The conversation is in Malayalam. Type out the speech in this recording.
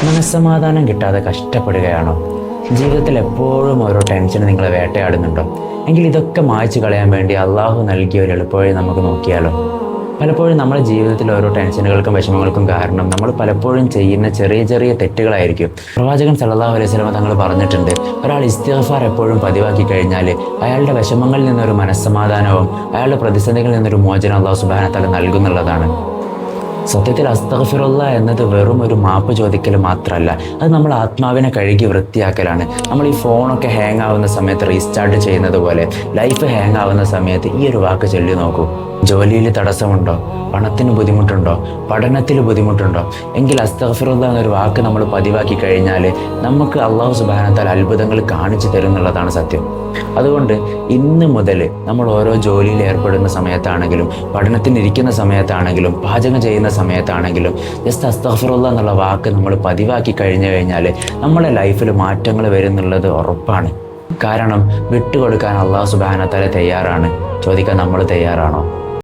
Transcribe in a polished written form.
മനസ്സമാധാനം കിട്ടാതെ കഷ്ടപ്പെടുകയാണോ? ജീവിതത്തിൽ എപ്പോഴും ഓരോ ടെൻഷൻ നിങ്ങളെ വേട്ടയാടുന്നുണ്ടോ? എങ്കിൽ ഇതൊക്കെ മായ്ച്ചു കളയാൻ വേണ്ടി അള്ളാഹു നൽകിയ ഒരു എളുപ്പവഴി നമുക്ക് നോക്കിയാലോ? പലപ്പോഴും നമ്മുടെ ജീവിതത്തിൽ ഓരോ ടെൻഷനുകൾക്കും വിഷമങ്ങൾക്കും കാരണം നമ്മൾ പലപ്പോഴും ചെയ്യുന്ന ചെറിയ ചെറിയ തെറ്റുകളായിരിക്കും. പ്രവാചകൻ സല്ലല്ലാഹു അലൈഹി വസല്ലം തങ്ങൾ പറഞ്ഞിട്ടുണ്ട്, ഒരാൾ ഇസ്തിഗ്ഫാർ എപ്പോഴും പതിവാക്കി കഴിഞ്ഞാൽ അയാളുടെ വിഷമങ്ങളിൽ നിന്നൊരു മനസ്സമാധാനവും അയാളുടെ പ്രതിസന്ധികളിൽ നിന്നൊരു മോചനം അള്ളാഹു സുബ്ഹാനഹു വ തആല നൽകുന്നുള്ളതാണ്. സത്യത്തിൽ അസ്തഗ്ഫിറുല്ലാ എന്നത് വെറും ഒരു മാപ്പ് ചോദിക്കൽ മാത്രമല്ല, അത് നമ്മൾ ആത്മാവിനെ കഴുകി വൃത്തിയാക്കലാണ്. നമ്മൾ ഈ ഫോണൊക്കെ ഹാങ് ആവുന്ന സമയത്ത് റീസ്റ്റാർട്ട് ചെയ്യുന്നത് പോലെ ലൈഫ് ഹാങ് ആവുന്ന സമയത്ത് ഈ ഒരു വാക്ക് ചൊല്ലി നോക്കൂ. ജോലിയിൽ തടസ്സമുണ്ടോ? പണത്തിന് ബുദ്ധിമുട്ടുണ്ടോ? പഠനത്തിൽ ബുദ്ധിമുട്ടുണ്ടോ? എങ്കിൽ അസ്തഗ്ഫിറുല്ലാ എന്നൊരു വാക്ക് നമ്മൾ പതിവാക്കി കഴിഞ്ഞാൽ നമുക്ക് അള്ളാഹു സുബ്ഹാനഹു വ തആല അത്ഭുതങ്ങൾ കാണിച്ചു തരും എന്നുള്ളതാണ് സത്യം. അതുകൊണ്ട് ഇന്ന് മുതൽ നമ്മൾ ഓരോ ജോലിയിൽ ഏർപ്പെടുന്ന സമയത്താണെങ്കിലും പഠനത്തിനിരിക്കുന്ന സമയത്താണെങ്കിലും പാചകം ചെയ്യുന്ന സമയത്താണെങ്കിലും ജസ്റ്റ് അസ്തഗ്ഫിറുല്ലാ എന്നുള്ള വാക്ക് നമ്മൾ പതിവാക്കി കഴിഞ്ഞാൽ നമ്മുടെ ലൈഫിൽ മാറ്റങ്ങൾ വരുന്നുള്ളത് ഉറപ്പാണ്. കാരണം വിട്ടുകൊടുക്കാൻ അള്ളാഹു സുബ്ഹാനഹു വ തആല തയ്യാറാണ്. ചോദിക്കാൻ നമ്മൾ തയ്യാറാണോ?